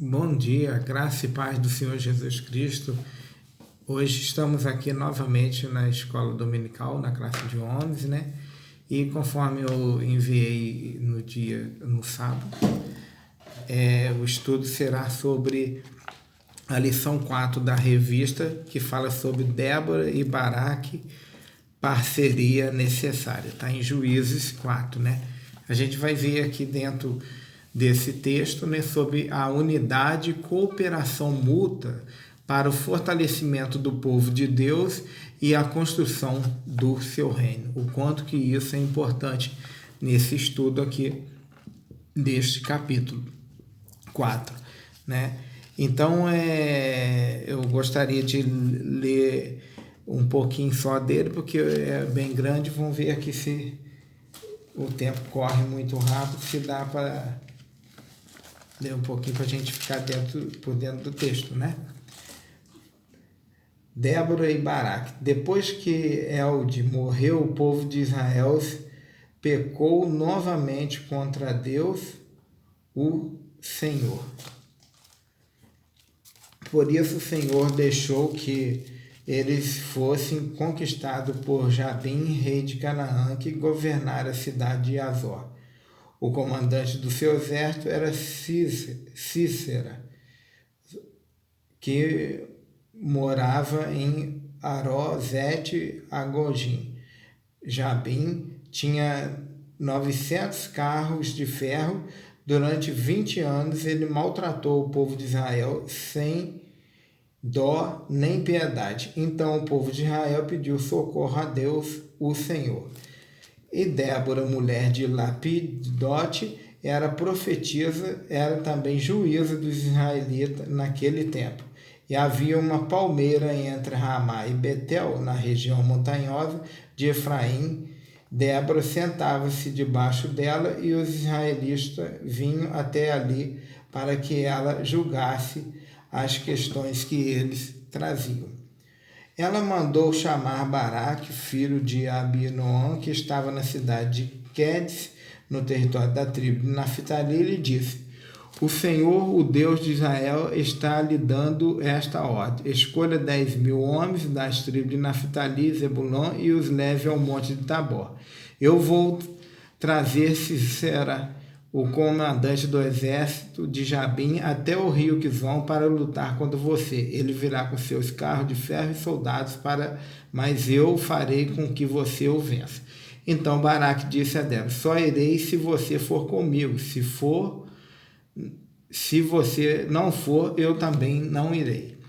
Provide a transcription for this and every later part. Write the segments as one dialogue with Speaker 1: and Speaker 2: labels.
Speaker 1: Bom dia, graça e paz do Senhor Jesus Cristo. Hoje estamos aqui novamente na escola dominical, na classe de homens, né? E conforme eu enviei no sábado, o estudo será sobre a lição 4 da revista, que fala sobre Débora e Baraque, parceria necessária. Está em Juízes 4, né? A gente vai ver aqui dentro desse texto, né, sobre a unidade e cooperação mútua para o fortalecimento do povo de Deus e a construção do seu reino. O quanto que isso é importante nesse estudo aqui deste capítulo 4, né? Então, eu gostaria de ler um pouquinho só dele, porque é bem grande. Vamos ver aqui se o tempo corre muito rápido, se dá para ler um pouquinho para a gente ficar por dentro do texto, né? Débora e Baraque. Depois que Elde morreu, o povo de Israel pecou novamente contra Deus, o Senhor. Por isso o Senhor deixou que eles fossem conquistados por Jabim, rei de Canaã, que governara a cidade de Azor. O comandante do seu exército era Cícera, que morava em Arosete Agogim. Jabim tinha 900 carros de ferro. Durante 20 anos ele maltratou o povo de Israel sem dó nem piedade. Então o povo de Israel pediu socorro a Deus, o Senhor. E Débora, mulher de Lapidote, era profetisa, era também juíza dos israelitas naquele tempo. E havia uma palmeira entre Ramá e Betel, na região montanhosa de Efraim. Débora sentava-se debaixo dela e os israelitas vinham até ali para que ela julgasse as questões que eles traziam. Ela mandou chamar Baraque, filho de Abinoam, que estava na cidade de Quedes, no território da tribo de Naftali, e lhe disse: o Senhor, o Deus de Israel, está lhe dando esta ordem: escolha 10.000 homens das tribos de Naftali e Zebulon e os leve ao monte de Tabor. Eu vou trazer Cícera, o comandante do exército de Jabim, até o rio Quizon para lutar contra você. Ele virá com seus carros de ferro e soldados, mas eu farei com que você o vença. Então Baraque disse a Débora: só irei se você for comigo. Se você não for, eu também não irei.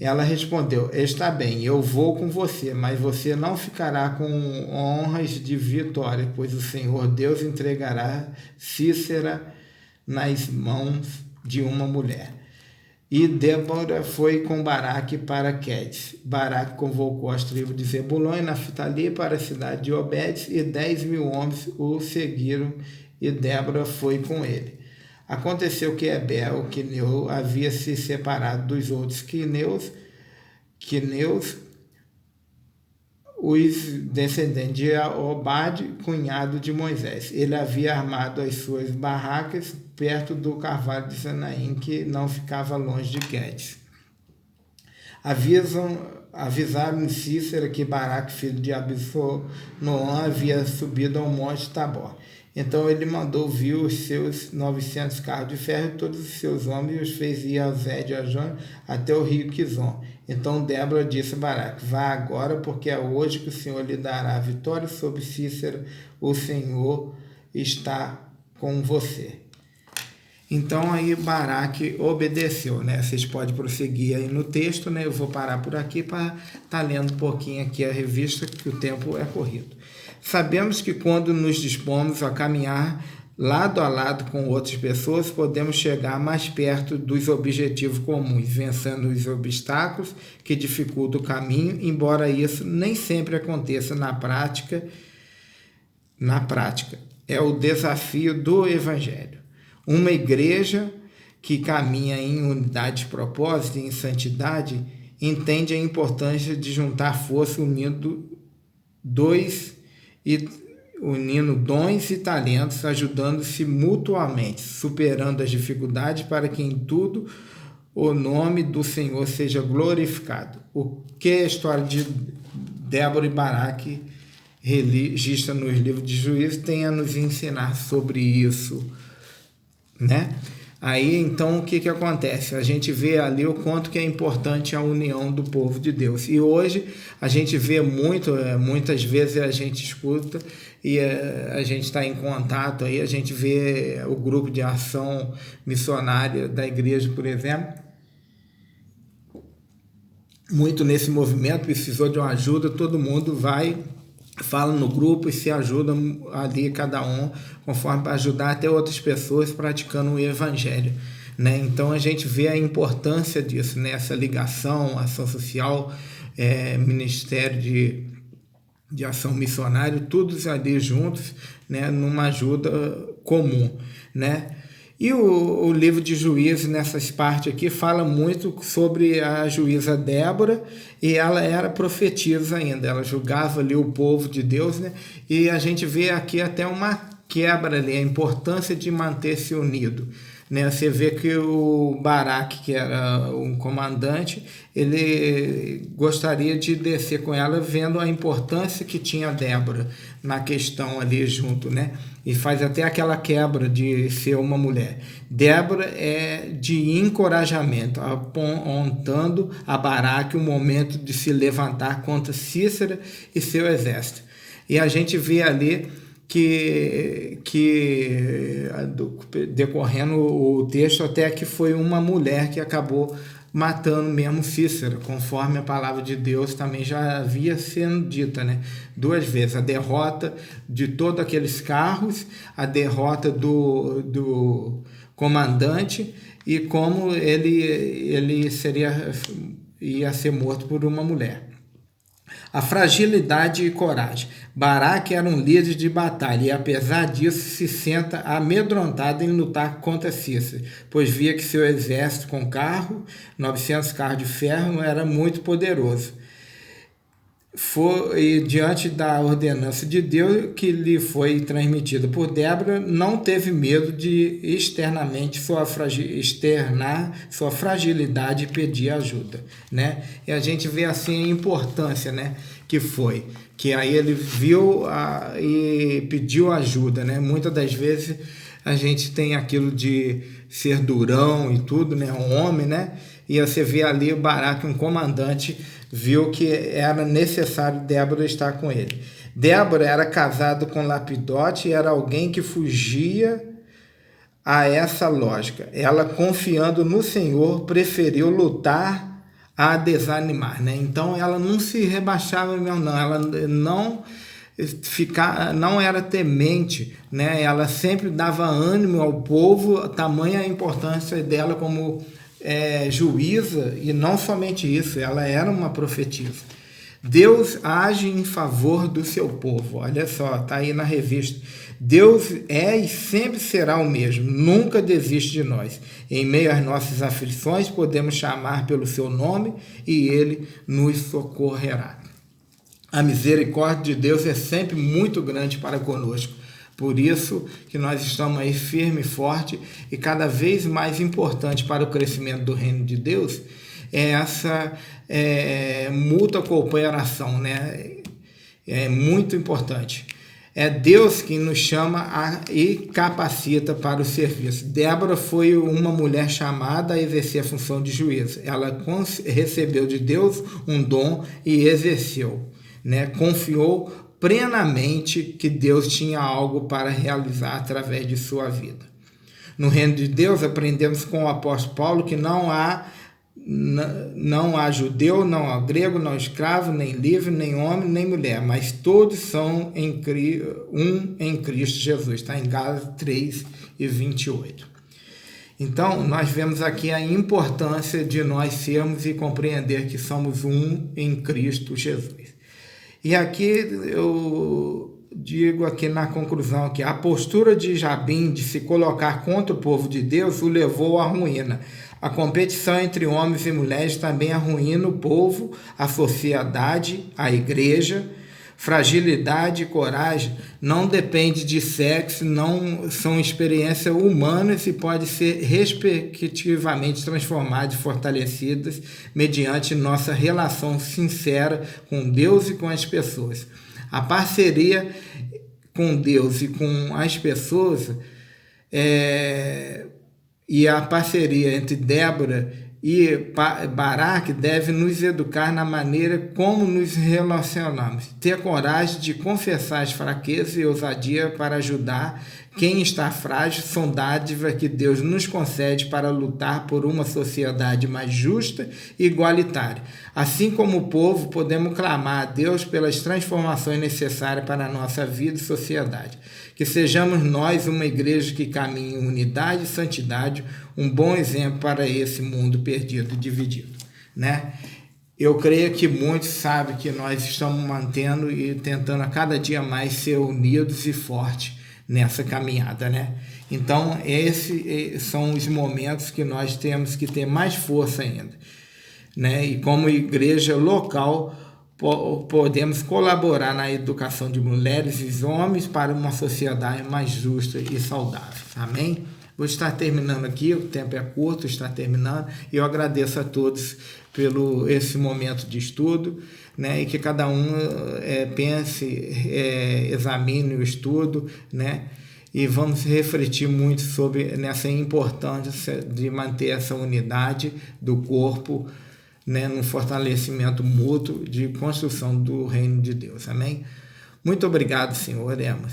Speaker 1: Ela respondeu: está bem, eu vou com você, mas você não ficará com honras de vitória, pois o Senhor Deus entregará Cícera nas mãos de uma mulher. E Débora foi com Baraque para Quedes. Baraque convocou as tribos de Zebulon e Naftali para a cidade de Obedes, e 10.000 homens o seguiram, e Débora foi com ele. Aconteceu que Ebel, o queneu, havia se separado dos outros queneus, os descendentes de Obade, cunhado de Moisés. Ele havia armado as suas barracas perto do carvalho de Sanaim, que não ficava longe de Quedes. Avisaram Cícera que Baraque, filho de Abinoam, havia subido ao monte Tabor. Então ele mandou vir os seus 900 carros de ferro e todos os seus homens, e os fez ir a Zé de Ajon até o rio Quizon. Então Débora disse a Baraque: vá agora, porque é hoje que o Senhor lhe dará a vitória sobre Cícera. O Senhor está com você. Então aí Baraque obedeceu, né? Vocês podem prosseguir aí no texto, né? Eu vou parar por aqui para estar lendo um pouquinho aqui a revista, que o tempo é corrido. Sabemos que quando nos dispomos a caminhar lado a lado com outras pessoas, podemos chegar mais perto dos objetivos comuns, vencendo os obstáculos que dificultam o caminho, embora isso nem sempre aconteça na prática. É o desafio do Evangelho. Uma igreja que caminha em unidade de propósito e em santidade entende a importância de juntar força unindo unindo dons e talentos, ajudando-se mutuamente, superando as dificuldades para que em tudo o nome do Senhor seja glorificado. O que a história de Débora e Baraque registra nos livros de Juízes tem a nos ensinar sobre isso, né? Aí, então, o que acontece? A gente vê ali o quanto que é importante a união do povo de Deus. E hoje a gente vê muitas vezes a gente escuta e a gente está em contato aí, a gente vê o grupo de ação missionária da igreja, por exemplo, muito nesse movimento, precisou de uma ajuda, todo mundo vai, fala no grupo e se ajuda ali, cada um, conforme para ajudar até outras pessoas praticando o evangelho, né? Então a gente vê a importância disso, né? Essa ligação, ação social, ministério de ação missionária, todos ali juntos, né? Numa ajuda comum, né? E o livro de Juízes, nessas partes aqui, fala muito sobre a juíza Débora, e ela era profetisa ainda, ela julgava ali o povo de Deus, né? E a gente vê aqui até uma quebra ali, a importância de manter-se unido, né? Você vê que o Baraque, que era um comandante, ele gostaria de descer com ela, vendo a importância que tinha Débora na questão ali junto, né? E faz até aquela quebra de ser uma mulher. Débora é de encorajamento, apontando a Baraque o momento de se levantar contra Cícera e seu exército. E a gente vê ali que decorrendo o texto, até que foi uma mulher que acabou matando mesmo Cícera, conforme a palavra de Deus também já havia sendo dita, né? 2 vezes, a derrota de todos aqueles carros, a derrota do comandante e como ele ia ser morto por uma mulher. A fragilidade e coragem. Baraque era um líder de batalha e, apesar disso, se senta amedrontado em lutar contra Cícera, pois via que seu exército com 900 carros de ferro, era muito poderoso. Foi diante da ordenança de Deus que lhe foi transmitida por Débora, não teve medo de externar sua fragilidade e pedir ajuda, né? E a gente vê assim a importância, né, que foi, que aí ele viu e pediu ajuda, né? Muitas das vezes a gente tem aquilo de ser durão e tudo, né, um homem, né? E você vê ali o Baraque, um comandante, viu que era necessário Débora estar com ele. Débora era casada com Lapidote e era alguém que fugia a essa lógica. Ela, confiando no Senhor, preferiu lutar a desanimar, né? Então ela não se rebaixava mesmo, não. Ela não era temente, né? Ela sempre dava ânimo ao povo, tamanha a importância dela como juíza, e não somente isso, ela era uma profetisa. Deus age em favor do seu povo. Olha só, tá aí na revista. Deus é e sempre será o mesmo, nunca desiste de nós. Em meio às nossas aflições, podemos chamar pelo seu nome e ele nos socorrerá. A misericórdia de Deus é sempre muito grande para conosco. Por isso que nós estamos aí firme e forte, e cada vez mais importante para o crescimento do reino de Deus é essa mútua cooperação, né? É muito importante. É Deus quem nos chama e capacita para o serviço. Débora foi uma mulher chamada a exercer a função de juíza. Ela recebeu de Deus um dom e exerceu, né? Confiou plenamente que Deus tinha algo para realizar através de sua vida. No reino de Deus, aprendemos com o apóstolo Paulo que não há judeu, não há grego, não há escravo, nem livre, nem homem, nem mulher, mas todos são em Cristo Jesus. Está em Gálatas 3:28. Então, nós vemos aqui a importância de nós sermos e compreender que somos um em Cristo Jesus. E aqui eu digo aqui na conclusão que a postura de Jabim de se colocar contra o povo de Deus o levou à ruína. A competição entre homens e mulheres também arruína o povo, a sociedade, a igreja, Fragilidade e coragem não depende de sexo, não são experiências humanas e podem ser respectivamente transformadas e fortalecidas mediante nossa relação sincera com Deus e com as pessoas. A parceria com Deus e com as pessoas e a parceria entre Débora e Baraque deve nos educar na maneira como nos relacionamos. Ter coragem de confessar as fraquezas e ousadia para ajudar quem está frágil são dádivas que Deus nos concede para lutar por uma sociedade mais justa e igualitária. Assim como o povo, podemos clamar a Deus pelas transformações necessárias para a nossa vida e sociedade. Que sejamos nós uma igreja que caminhe em unidade e santidade, um bom exemplo para esse mundo perdido e dividido, né? Eu creio que muitos sabem que nós estamos mantendo e tentando a cada dia mais ser unidos e fortes nessa caminhada, né? Então, esses são os momentos que nós temos que ter mais força ainda, né? E como igreja local, podemos colaborar na educação de mulheres e homens para uma sociedade mais justa e saudável. Amém? Vou estar terminando aqui, o tempo é curto, está terminando, e eu agradeço a todos pelo esse momento de estudo, né, e que cada um pense, examine o estudo, né, e vamos refletir muito sobre nessa importância de manter essa unidade do corpo, né, no fortalecimento mútuo de construção do reino de Deus. Amém? Muito obrigado, Senhor. Oremos.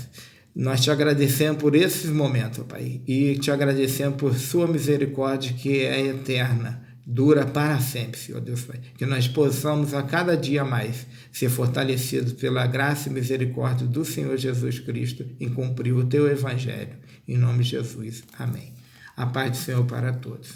Speaker 1: Nós te agradecemos por esses momentos, Pai, e te agradecemos por sua misericórdia que é eterna, dura para sempre, Senhor Deus Pai. Que nós possamos a cada dia mais ser fortalecidos pela graça e misericórdia do Senhor Jesus Cristo em cumprir o teu evangelho. Em nome de Jesus. Amém. A paz do Senhor para todos.